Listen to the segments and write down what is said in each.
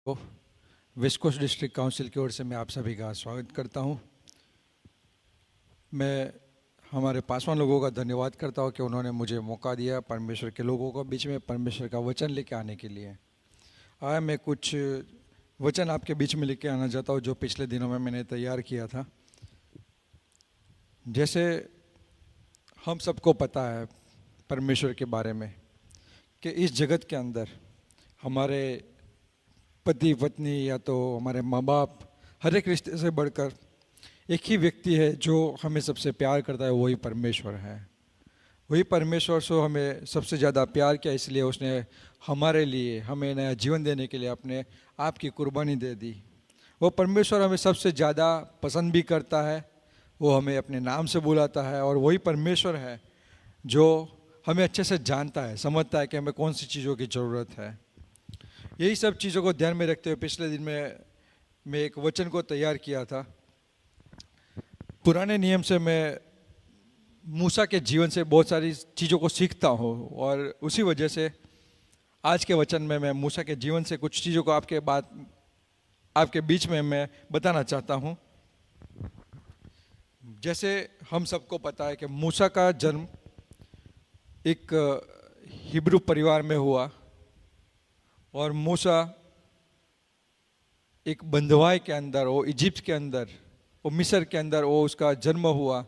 तो west coast district council की ओर से मैं आप सभी का स्वागत करता हूं। मैं हमारे पासवान लोगों का धन्यवाद करता हूं कि उन्होंने मुझे मौका दिया परमेश्वर के लोगों को बीच में परमेश्वर का वचन लेके आने के लिए। आज मैं कुछ वचन आपके बीच में लेके आना चाहता हूं जो पिछले दिनों में मैंने तैयार किया था। जैसे हम सबको पता है परमेश्वर के बारे में कि इस जगत के अंदर हमारे पति पत्नी या तो हमारे माँ बाप, हर एक रिश्ते से बढ़कर एक ही व्यक्ति है जो हमें सबसे प्यार करता है, वही परमेश्वर है। वही परमेश्वर से हमें सबसे ज़्यादा प्यार किया, इसलिए उसने हमारे लिए हमें नया जीवन देने के लिए अपने आप की कुर्बानी दे दी। वो परमेश्वर हमें सबसे ज़्यादा पसंद भी करता है, वो हमें अपने नाम से बुलाता है, और वही परमेश्वर है जो हमें अच्छे से जानता है, समझता है कि हमें कौन सी चीज़ों की ज़रूरत है। यही सब चीज़ों को ध्यान में रखते हुए पिछले दिन में मैं एक वचन को तैयार किया था। पुराने नियम से मैं मूसा के जीवन से बहुत सारी चीज़ों को सीखता हूँ, और उसी वजह से आज के वचन में मैं मूसा के जीवन से कुछ चीज़ों को आपके बीच में मैं बताना चाहता हूँ। जैसे हम सबको पता है कि मूसा का जन्म एक हिब्रू परिवार में हुआ, और मूसा एक बंधुआई के अंदर, वो इजिप्ट के अंदर, वो मिस्र के अंदर वो उसका जन्म हुआ,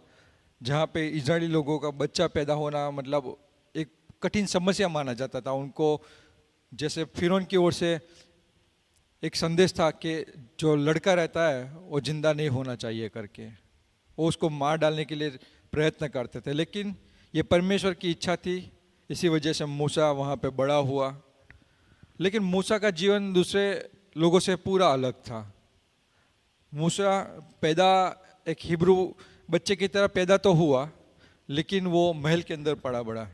जहाँ पे इजरायली लोगों का बच्चा पैदा होना मतलब एक कठिन समस्या माना जाता था उनको। जैसे फिरौन की ओर से एक संदेश था कि जो लड़का रहता है वो जिंदा नहीं होना चाहिए करके, वो उसको मार डालने के लिए प्रयत्न करते थे, लेकिन ये परमेश्वर की इच्छा थी, इसी वजह से मूसा वहाँ पे बड़ा हुआ। लेकिन मूसा का जीवन दूसरे लोगों से पूरा अलग था। मूसा पैदा एक हिब्रू बच्चे की तरह पैदा तो हुआ, लेकिन वो महल के अंदर पड़ा बड़ा,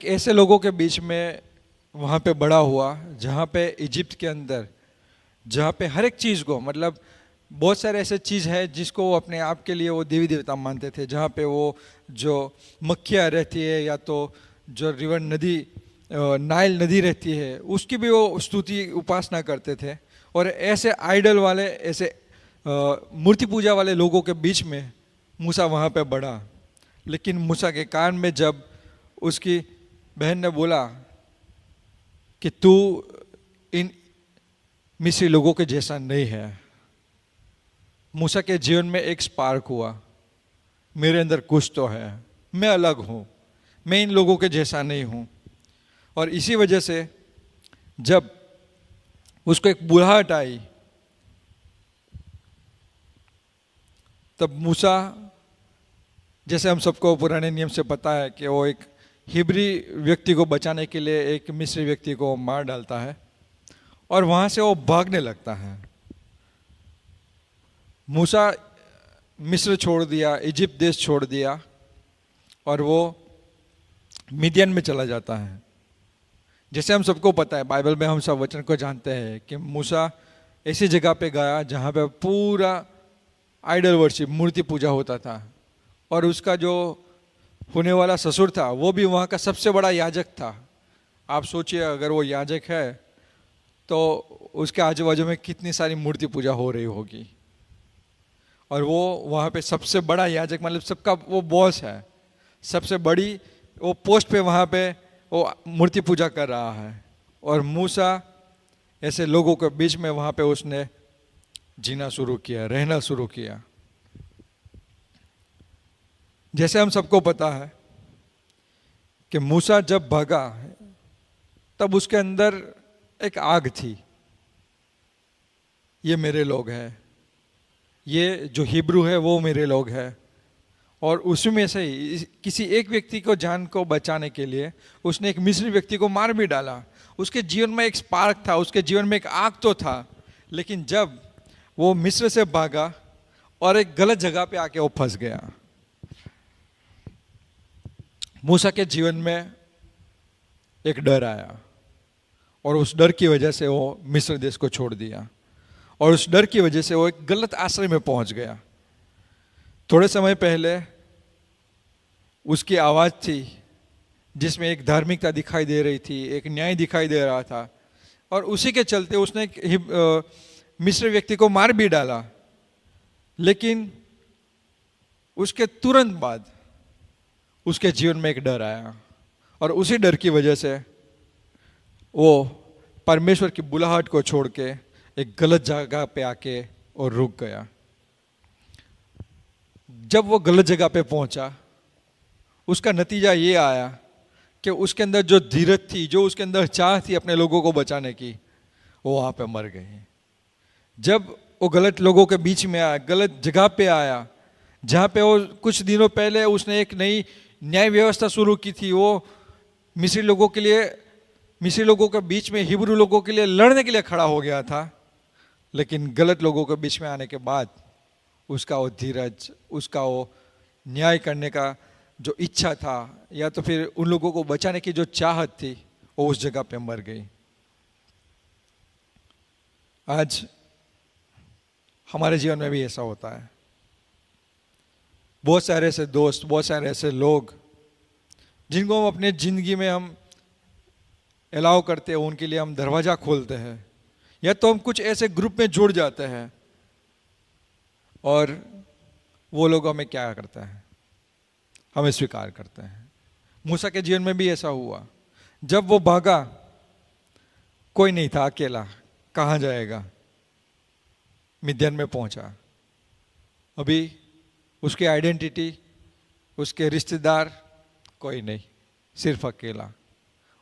ऐसे लोगों के बीच में वहाँ पे बड़ा हुआ जहाँ पे इजिप्ट के अंदर, जहाँ पे हर एक चीज़ को मतलब बहुत सारे ऐसे चीज़ है जिसको वो अपने आप के लिए वो देवी देवता मानते थे, जहाँ पे वो जो मक्खियाँ रहती है या तो जो रिवर नदी नाइल नदी रहती है उसकी भी वो स्तुति उपासना करते थे। और ऐसे आइडल वाले, ऐसे मूर्ति पूजा वाले लोगों के बीच में मूसा वहाँ पे बढ़ा। लेकिन मूसा के कान में जब उसकी बहन ने बोला कि तू इन मिस्री लोगों के जैसा नहीं है, मूसा के जीवन में एक स्पार्क हुआ, मेरे अंदर कुछ तो है, मैं अलग हूँ, मैं इन लोगों के जैसा नहीं हूँ। और इसी वजह से जब उसको एक बुढ़ाहट आई, तब मूसा, जैसे हम सबको पुराने नियम से पता है कि वो एक हिब्री व्यक्ति को बचाने के लिए एक मिस्री व्यक्ति को मार डालता है, और वहाँ से वो भागने लगता है। मूसा मिस्र छोड़ दिया, इजिप्ट देश छोड़ दिया, और वो मिदियन में चला जाता है। जैसे हम सबको पता है, बाइबल में हम सब वचन को जानते हैं कि मूसा ऐसी जगह पे गया जहाँ पे पूरा आइडल वर्शिप, मूर्ति पूजा होता था, और उसका जो होने वाला ससुर था वो भी वहाँ का सबसे बड़ा याजक था। आप सोचिए, अगर वो याजक है तो उसके आजू बाजू में कितनी सारी मूर्ति पूजा हो रही होगी, और वो वहाँ पे सबसे बड़ा याजक मतलब सबका वो बॉस है, सबसे बड़ी वो पोस्ट पे वहाँ पे वो मूर्ति पूजा कर रहा है। और मूसा ऐसे लोगों के बीच में वहाँ पे उसने जीना शुरू किया, रहना शुरू किया। जैसे हम सबको पता है कि मूसा जब भागा तब उसके अंदर एक आग थी, ये मेरे लोग हैं, ये जो हिब्रू है वो मेरे लोग हैं। और उसमें से ही किसी एक व्यक्ति को जान को बचाने के लिए उसने एक मिस्री व्यक्ति को मार भी डाला। उसके जीवन में एक स्पार्क था, उसके जीवन में एक आग तो था, लेकिन जब वो मिस्र से भागा और एक गलत जगह पे आके वो फंस गया। मूसा के जीवन में एक डर आया, और उस डर की वजह से वो मिस्र देश को छोड़ दिया, और उस डर की वजह से वो एक गलत आश्रय में पहुंच गया। थोड़े समय पहले उसकी आवाज़ थी जिसमें एक धार्मिकता दिखाई दे रही थी, एक न्याय दिखाई दे रहा था, और उसी के चलते उसने मिस्र व्यक्ति को मार भी डाला। लेकिन उसके तुरंत बाद उसके जीवन में एक डर आया, और उसी डर की वजह से वो परमेश्वर की बुलाहट को छोड़ के एक गलत जगह पे आके और रुक गया। जब वो गलत जगह पे पहुंचा, उसका नतीजा ये आया कि उसके अंदर जो धीरज थी, जो उसके अंदर चाह थी अपने लोगों को बचाने की, वो वहाँ पे मर गई। जब वो गलत लोगों के बीच में आया, गलत जगह पे आया, जहाँ पे वो कुछ दिनों पहले उसने एक नई न्याय व्यवस्था शुरू की थी, वो मिस्री लोगों के लिए, मिस्री लोगों के बीच में हिब्रू लोगों के लिए लड़ने के लिए खड़ा हो गया था। लेकिन गलत लोगों के बीच में आने के बाद उसका वो धीरज, उसका वो न्याय करने का जो इच्छा था, या तो फिर उन लोगों को बचाने की जो चाहत थी, वो उस जगह पे मर गई। आज हमारे जीवन में भी ऐसा होता है। बहुत सारे ऐसे दोस्त, बहुत सारे ऐसे लोग जिनको हम अपने जिंदगी में हम अलाउ करते हैं, उनके लिए हम दरवाजा खोलते हैं, या तो हम कुछ ऐसे ग्रुप में जुड़ जाते हैं और वो लोग हमें क्या करते हैं, हमें स्वीकार करते हैं। मूसा के जीवन में भी ऐसा हुआ। जब वो भागा, कोई नहीं था, अकेला, कहाँ जाएगा, मिद्यान में पहुंचा। अभी उसकी आइडेंटिटी, उसके रिश्तेदार कोई नहीं, सिर्फ अकेला।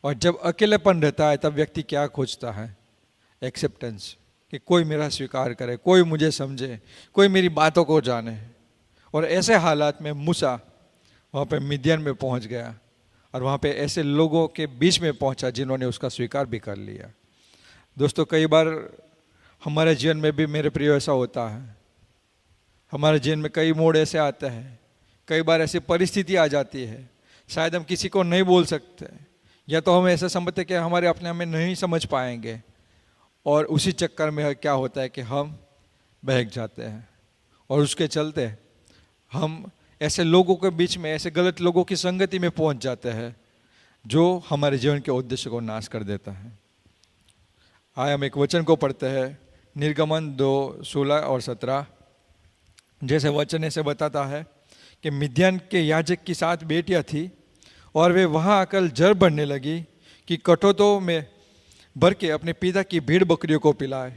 और जब अकेलेपन रहता है तब व्यक्ति क्या खोजता है, एक्सेप्टेंस, कि कोई मेरा स्वीकार करे, कोई मुझे समझे, कोई मेरी बातों को जाने। और ऐसे हालात में मूसा वहाँ पे मिद्यान में पहुँच गया, और वहाँ पे ऐसे लोगों के बीच में पहुँचा जिन्होंने उसका स्वीकार भी कर लिया। दोस्तों, कई बार हमारे जीवन में भी, मेरे प्रिय, ऐसा होता है। हमारे जीवन में कई मोड़ ऐसे आते हैं, कई बार ऐसी परिस्थिति आ जाती है, शायद हम किसी को नहीं बोल सकते, या तो हम ऐसा समझते कि हमारे अपने हमें नहीं समझ पाएंगे, और उसी चक्कर में क्या होता है कि हम बहक जाते हैं, और उसके चलते हम ऐसे लोगों के बीच में, ऐसे गलत लोगों की संगति में पहुंच जाते हैं जो हमारे जीवन के उद्देश्य को नाश कर देता है। आइए हम एक वचन को पढ़ते हैं, निर्गमन 2:16 और 17। जैसे वचन ऐसे बताता है कि मिद्यान के याजक की 7 बेटियां थी, और वे वहां आकर जर बढ़ने लगी कि कटोतों में भर के अपने पिता की भेड़ बकरियों को पिलाए।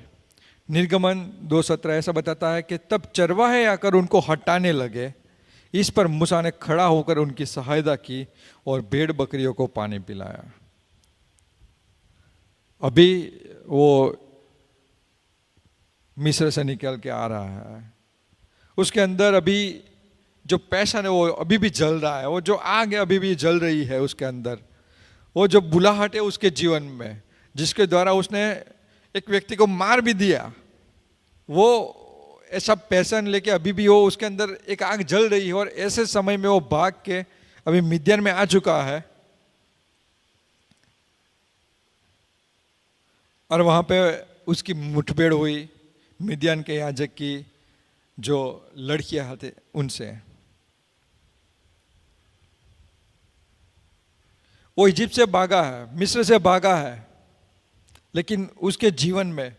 निर्गमन 2:17 ऐसा बताता है कि तब चरवाहे आकर उनको हटाने लगे। इस पर मूसा ने खड़ा होकर उनकी सहायता की और भेड़ बकरियों को पानी पिलाया। अभी वो मिस्र से निकल के आ रहा है, उसके अंदर अभी जो पैशन है वो अभी भी जल रहा है, वो जो आग है अभी भी जल रही है उसके अंदर, वो जो बुलाहट है उसके जीवन में, जिसके द्वारा उसने एक व्यक्ति को मार भी दिया, वो ऐसा पैशन लेके अभी भी वो उसके अंदर एक आग जल रही है। और ऐसे समय में वो भाग के अभी मिद्यान में आ चुका है, और वहां पे उसकी मुठभेड़ हुई मिद्यान के याजक की जो लड़कियां थे उनसे। वो इजिप्ट से भागा है, मिस्र से भागा है, लेकिन उसके जीवन में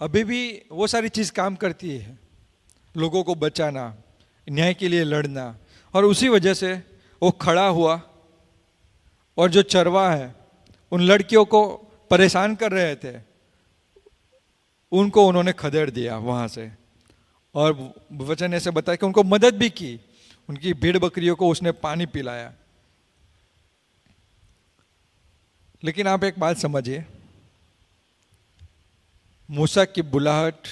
अभी भी वो सारी चीज काम करती है, लोगों को बचाना, न्याय के लिए लड़ना। और उसी वजह से वो खड़ा हुआ, और जो चरवा है उन लड़कियों को परेशान कर रहे थे, उनको उन्होंने खदेड़ दिया वहां से। और वचन ऐसे बताया कि उनको मदद भी की, उनकी भेड़ बकरियों को उसने पानी पिलाया। लेकिन आप एक बात समझिए, मूसा की बुलाहट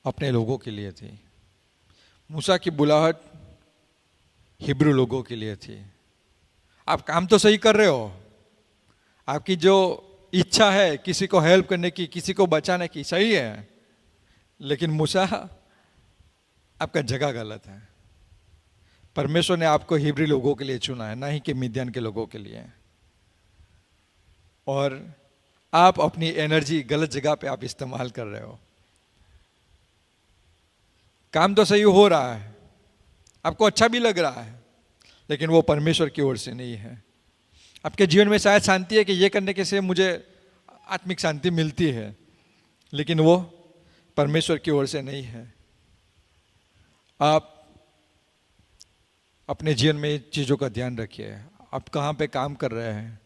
अपने लोगों के लिए थी, मूसा की बुलाहट हिब्रू लोगों के लिए थी। आप काम तो सही कर रहे हो, आपकी जो इच्छा है किसी को हेल्प करने की, किसी को बचाने की, सही है, लेकिन मूसा आपका जगह गलत है। परमेश्वर ने आपको हिब्रू लोगों के लिए चुना है, ना ही कि मिद्यान के लोगों के लिए। और आप अपनी एनर्जी गलत जगह पे आप इस्तेमाल कर रहे हो। काम तो सही हो रहा है, आपको अच्छा भी लग रहा है, लेकिन वो परमेश्वर की ओर से नहीं है। आपके जीवन में शायद शांति है कि ये करने के से मुझे आत्मिक शांति मिलती है, लेकिन वो परमेश्वर की ओर से नहीं है। आप अपने जीवन में इन चीज़ों का ध्यान रखिए। आप कहाँ पे काम कर रहे हैं,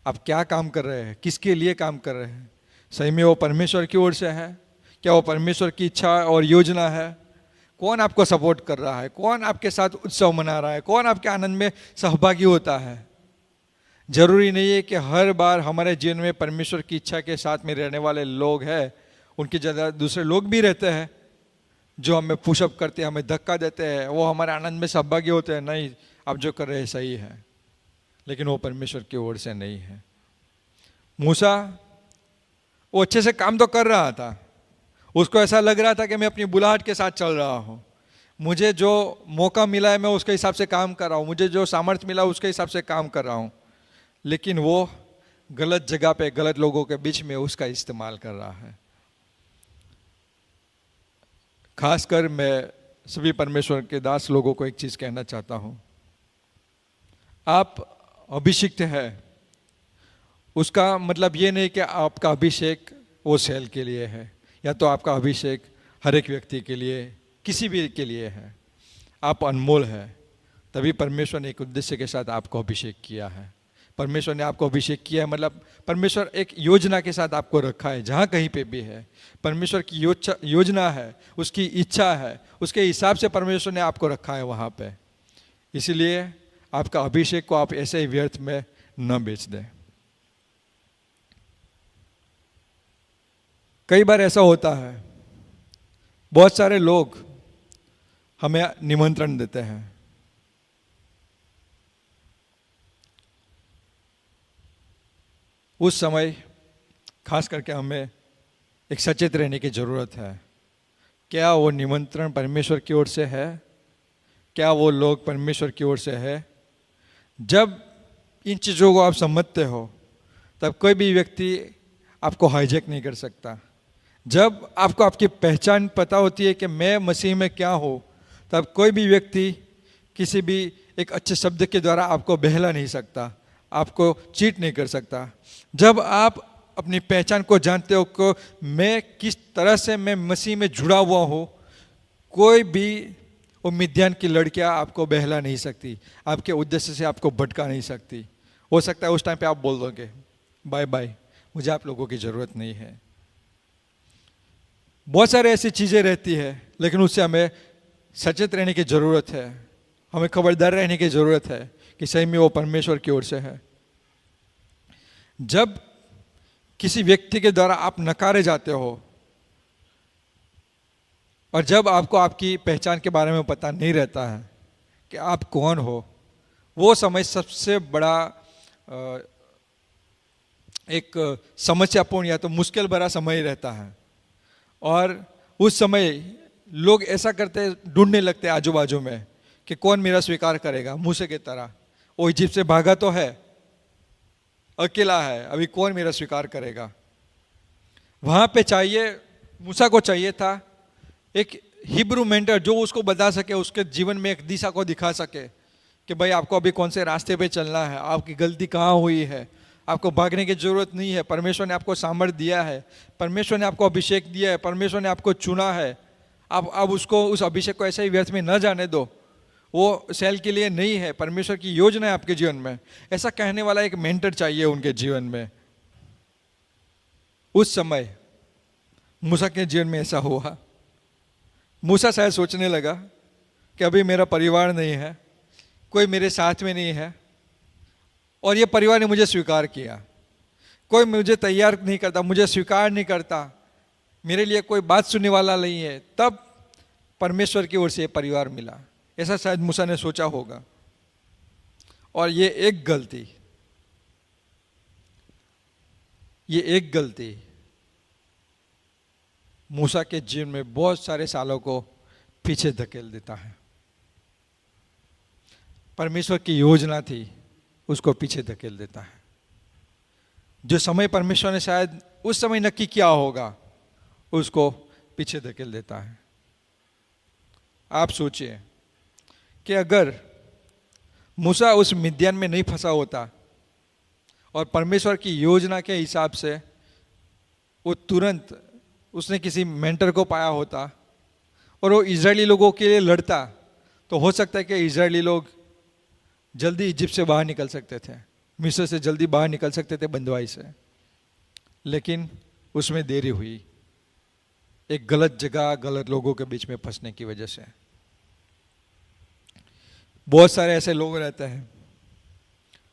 आप क्या काम कर रहे हैं, किसके लिए काम कर रहे हैं, सही में वो परमेश्वर की ओर से है? क्या वो परमेश्वर की इच्छा और योजना है? कौन आपको सपोर्ट कर रहा है, कौन आपके साथ उत्सव मना रहा है, कौन आपके आनंद में सहभागी होता है? जरूरी नहीं है कि हर बार हमारे जीवन में परमेश्वर की इच्छा के साथ में रहने वाले लोग हैं, उनकी जगह दूसरे लोग भी रहते हैं जो हमें पुशअप करते हैं, हमें धक्का देते हैं, वो हमारे आनंद में सहभागी होते हैं। नहीं, आप जो कर रहे हैं सही है, लेकिन वो परमेश्वर की ओर से नहीं है। मूसा वो अच्छे से काम तो कर रहा था, उसको ऐसा लग रहा था कि मैं अपनी बुलाहट के साथ चल रहा हूँ, मुझे जो मौका मिला है मैं उसके हिसाब से काम कर रहा हूँ, मुझे जो सामर्थ्य मिला उसके हिसाब से काम कर रहा हूँ, लेकिन वो गलत जगह पे गलत लोगों के बीच में उसका इस्तेमाल कर रहा है। खासकर मैं सभी परमेश्वर के दास लोगों को एक चीज़ कहना चाहता हूँ, आप अभिषिक्त है, उसका मतलब ये नहीं कि आपका अभिषेक वो सेल के लिए है, या तो आपका अभिषेक हर एक व्यक्ति के लिए, किसी भी के लिए है। आप अनमोल है, तभी परमेश्वर ने एक उद्देश्य के साथ आपको अभिषेक किया है। परमेश्वर ने आपको अभिषेक किया है मतलब परमेश्वर एक योजना के साथ आपको रखा है। जहाँ कहीं पे भी है परमेश्वर की योजना है, उसकी इच्छा है, उसके हिसाब से परमेश्वर ने आपको रखा है वहाँ पे। इसीलिए आपका अभिषेक को आप ऐसे ही व्यर्थ में न बेच दें। कई बार ऐसा होता है, बहुत सारे लोग हमें निमंत्रण देते हैं, उस समय खास करके हमें एक सचेत रहने की ज़रूरत है। क्या वो निमंत्रण परमेश्वर की ओर से है? क्या वो लोग परमेश्वर की ओर से है? जब इन चीज़ों को आप समझते हो तब कोई भी व्यक्ति आपको हाईजैक नहीं कर सकता। जब आपको आपकी पहचान पता होती है कि मैं मसीह में क्या हूँ, तब कोई भी व्यक्ति किसी भी एक अच्छे शब्द के द्वारा आपको बहला नहीं सकता, आपको चीट नहीं कर सकता। जब आप अपनी पहचान को जानते हो कि मैं किस तरह से मैं मसीह में जुड़ा हुआ हूँ, कोई भी वो मिद्यान की लड़कियाँ आपको बहला नहीं सकती, आपके उद्देश्य से आपको भटका नहीं सकती। हो सकता है उस टाइम पे आप बोल दोगे बाय बाय, मुझे आप लोगों की ज़रूरत नहीं है। बहुत सारे ऐसी चीज़ें रहती है, लेकिन उससे हमें सचेत रहने की ज़रूरत है, हमें खबरदार रहने की ज़रूरत है कि सही में वो परमेश्वर की ओर से है। जब किसी व्यक्ति के द्वारा आप नकारे जाते हो और जब आपको आपकी पहचान के बारे में पता नहीं रहता है कि आप कौन हो, वो समय सबसे बड़ा एक समस्यापूर्ण या तो मुश्किल भरा समय रहता है। और उस समय लोग ऐसा करते, ढूंढने लगते आजू बाजू में कि कौन मेरा स्वीकार करेगा। मूसा की तरह वो इजिप्ट से भागा तो है, अकेला है, अभी कौन मेरा स्वीकार करेगा। वहाँ पे चाहिए, मूसा को चाहिए था एक हिब्रू मेंटर जो उसको बता सके, उसके जीवन में एक दिशा को दिखा सके कि भाई आपको अभी कौन से रास्ते पे चलना है, आपकी गलती कहाँ हुई है, आपको भागने की जरूरत नहीं है। परमेश्वर ने आपको सामर्थ्य दिया है, परमेश्वर ने आपको अभिषेक दिया है, परमेश्वर ने आपको चुना है। आप उसको, उस अभिषेक को ऐसे ही व्यर्थ में न जाने दो, वो सेल के लिए नहीं है, परमेश्वर की योजना है आपके जीवन में। ऐसा कहने वाला एक मेंटर चाहिए उनके जीवन में। उस समय मूसा के जीवन में ऐसा हुआ। मूसा शायद सोचने लगा कि अभी मेरा परिवार नहीं है, कोई मेरे साथ में नहीं है, और ये परिवार ने मुझे स्वीकार किया, कोई मुझे तैयार नहीं करता, मुझे स्वीकार नहीं करता, मेरे लिए कोई बात सुनने वाला नहीं है। तब परमेश्वर की ओर से ये परिवार मिला, ऐसा शायद मूसा ने सोचा होगा। और ये एक गलती मूसा के जीवन में बहुत सारे सालों को पीछे धकेल देता है। परमेश्वर की योजना थी उसको पीछे धकेल देता है। जो समय परमेश्वर ने शायद उस समय नक्की किया होगा उसको पीछे धकेल देता है। आप सोचिए कि अगर मूसा उस मिद्यान में नहीं फंसा होता और परमेश्वर की योजना के हिसाब से वो तुरंत उसने किसी मेंटर को पाया होता और वो इजरायली लोगों के लिए लड़ता, तो हो सकता है कि इजरायली लोग जल्दी इजिप्ट से बाहर निकल सकते थे, मिस्र से जल्दी बाहर निकल सकते थे बंधुआई से। लेकिन उसमें देरी हुई, एक गलत जगह गलत लोगों के बीच में फंसने की वजह से। बहुत सारे ऐसे लोग रहते हैं,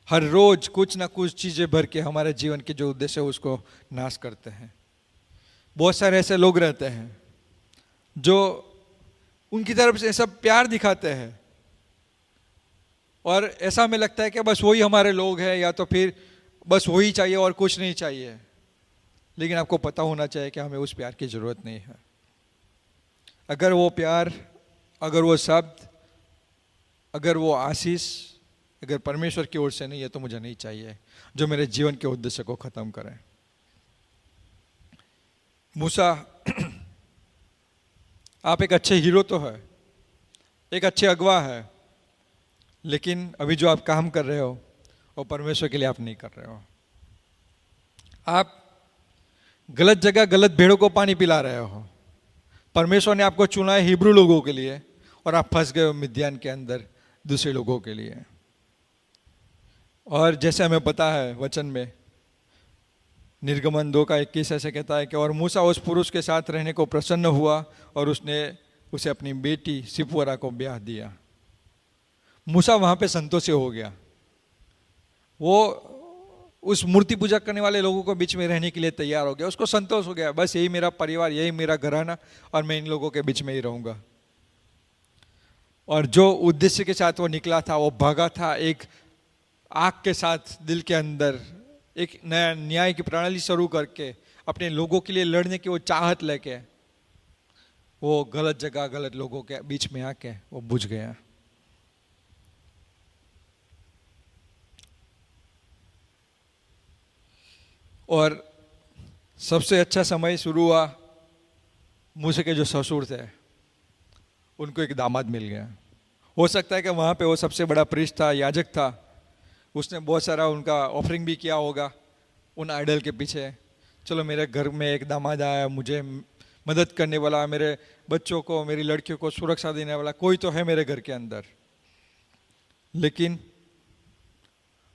हर रोज कुछ ना कुछ चीजें भर के हमारे जीवन के जो उद्देश्य है उसको नाश करते हैं। बहुत सारे ऐसे लोग रहते हैं जो उनकी तरफ से सब प्यार दिखाते हैं और ऐसा हमें लगता है कि बस वही हमारे लोग हैं, या तो फिर बस वही चाहिए और कुछ नहीं चाहिए। लेकिन आपको पता होना चाहिए कि हमें उस प्यार की जरूरत नहीं है। अगर वो प्यार, अगर वो शब्द, अगर वो आशीष अगर परमेश्वर की ओर से नहीं है तो मुझे नहीं चाहिए, जो मेरे जीवन के उद्देश्य को खत्म करे। मूसा, आप एक अच्छे हीरो तो है, एक अच्छे अगवा है, लेकिन अभी जो आप काम कर रहे हो वो परमेश्वर के लिए आप नहीं कर रहे हो। आप गलत जगह गलत भेड़ों को पानी पिला रहे हो। परमेश्वर ने आपको चुना है हिब्रू लोगों के लिए और आप फंस गए हो मिद्यान के अंदर दूसरे लोगों के लिए। और जैसे हमें पता है वचन में, निर्गमन 2:21 ऐसे कहता है कि और मूसा उस पुरुष के साथ रहने को प्रसन्न हुआ और उसने उसे अपनी बेटी सिपोरा को ब्याह दिया। मूसा वहां पे संतोषी हो गया। वो उस मूर्ति पूजा करने वाले लोगों को बीच में रहने के लिए तैयार हो गया। उसको संतोष हो गया, बस यही मेरा परिवार, यही मेरा घराना और मैं इन लोगों के बीच में ही रहूंगा। और जो उद्देश्य के साथ वो निकला था, वो भागा था एक आग के साथ दिल के अंदर, एक नया न्याय की प्रणाली शुरू करके अपने लोगों के लिए लड़ने की वो चाहत लेके, वो गलत जगह गलत लोगों के बीच में आके वो बुझ गया। और सबसे अच्छा समय शुरू हुआ, मूसा के जो ससुर थे उनको एक दामाद मिल गया। हो सकता है कि वहाँ पे वो सबसे बड़ा प्रीस्ट था, याजक था, उसने बहुत सारा उनका ऑफरिंग भी किया होगा उन आइडल के पीछे। चलो मेरे घर में एक दामाद आया, मुझे मदद करने वाला, मेरे बच्चों को, मेरी लड़कियों को सुरक्षा देने वाला कोई तो है मेरे घर के अंदर। लेकिन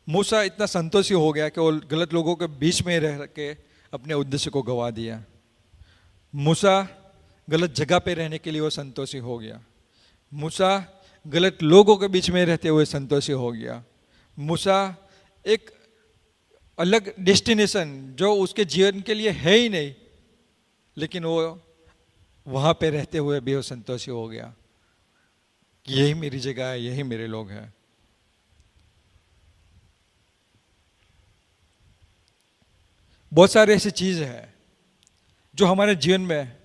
मूसा इतना संतोषी हो गया कि वो गलत लोगों के बीच में रह के अपने उद्देश्य को गवा दिया। मूसा गलत जगह पे रहने के लिए वो संतोषी हो गया। मूसा गलत लोगों के बीच में रहते हुए संतोषी हो गया। मूसा एक अलग डेस्टिनेशन जो उसके जीवन के लिए है ही नहीं, लेकिन वो वहाँ पे रहते हुए भी वो संतोषी हो गया। यही मेरी जगह है, यही मेरे लोग हैं। बहुत सारे ऐसी चीज़ है जो हमारे जीवन में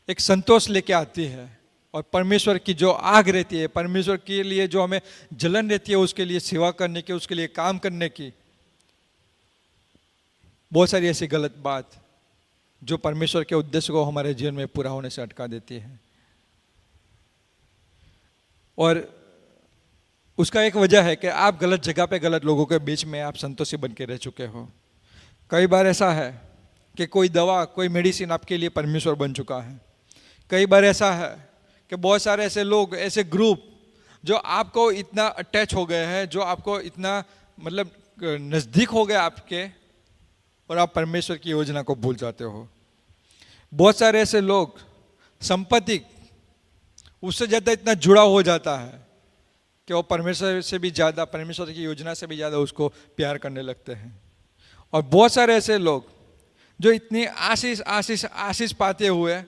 एक संतोष लेके आती है और परमेश्वर की जो आग रहती है, परमेश्वर के लिए जो हमें जलन रहती है, उसके लिए सेवा करने की, उसके लिए काम करने की, बहुत सारी ऐसी गलत बात जो परमेश्वर के उद्देश्य को हमारे जीवन में पूरा होने से अटका देती है। और उसका एक वजह है कि आप गलत जगह पे गलत लोगों के बीच में आप संतोषी बन के रह चुके हो। कई बार ऐसा है कि कोई दवा, कोई मेडिसिन आपके लिए परमेश्वर बन चुका है। कई बार ऐसा है कि बहुत सारे ऐसे लोग, ऐसे ग्रुप जो आपको इतना अटैच हो गए हैं, जो आपको इतना मतलब नज़दीक हो गए आपके, और आप परमेश्वर की योजना को भूल जाते हो। बहुत सारे ऐसे लोग, संपत्ति उससे ज़्यादा इतना जुड़ा हो जाता है कि वो परमेश्वर से भी ज़्यादा, परमेश्वर की योजना से भी ज़्यादा उसको प्यार करने लगते हैं। और बहुत सारे ऐसे लोग जो इतनी आशीष आशीष आशीष पाते हुए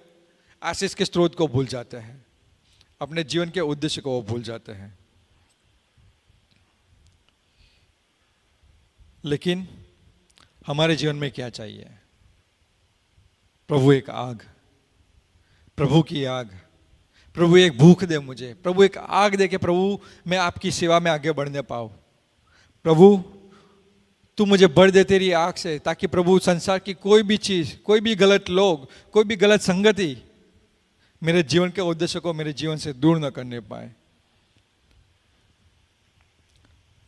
आशीष के स्रोत को भूल जाते हैं, अपने जीवन के उद्देश्य को वो भूल जाते हैं। लेकिन हमारे जीवन में क्या चाहिए? प्रभु एक आग, प्रभु की आग। प्रभु एक भूख दे मुझे, प्रभु एक आग दे के प्रभु मैं आपकी सेवा में आगे बढ़ने पाऊं। प्रभु तू मुझे बढ़ दे तेरी आग से, ताकि प्रभु संसार की कोई भी चीज, कोई भी गलत लोग, कोई भी गलत संगति मेरे जीवन के उद्देश्य को मेरे जीवन से दूर न करने पाए।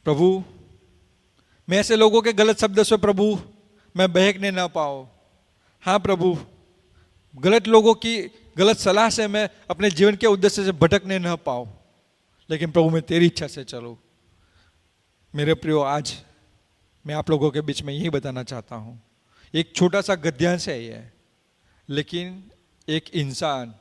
प्रभु मैं ऐसे लोगों के गलत शब्द से प्रभु मैं बहकने ना पाऊँ। हाँ प्रभु, गलत लोगों की गलत सलाह से मैं अपने जीवन के उद्देश्य से भटकने न पाऊँ, लेकिन प्रभु मैं तेरी इच्छा से चलूँ। मेरे प्रियो, आज मैं आप लोगों के बीच में यही बताना चाहता हूँ। एक छोटा सा गद्यांश है ये, लेकिन एक इंसान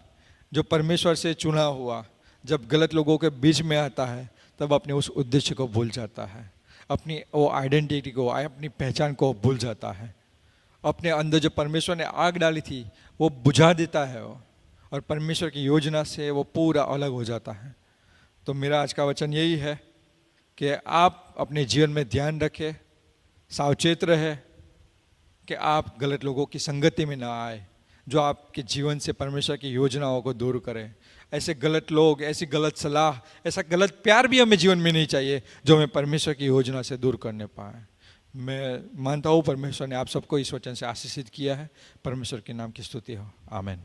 जो परमेश्वर से चुना हुआ जब गलत लोगों के बीच में आता है तब अपने उस उद्देश्य को भूल जाता है, अपनी वो आइडेंटिटी को, अपनी पहचान को भूल जाता है। अपने अंदर जो परमेश्वर ने आग डाली थी वो बुझा देता है वो, और परमेश्वर की योजना से वो पूरा अलग हो जाता है। तो मेरा आज का वचन यही है कि आप अपने जीवन में ध्यान रखें, सावचेत रहे कि आप गलत लोगों की संगति में ना आए जो आपके जीवन से परमेश्वर की योजनाओं को दूर करें। ऐसे गलत लोग, ऐसी गलत सलाह, ऐसा गलत प्यार भी हमें जीवन में नहीं चाहिए जो हमें परमेश्वर की योजना से दूर करने पाए। मैं मानता हूँ परमेश्वर ने आप सबको इस वचन से आशीषित किया है। परमेश्वर के नाम की स्तुति हो। आमीन।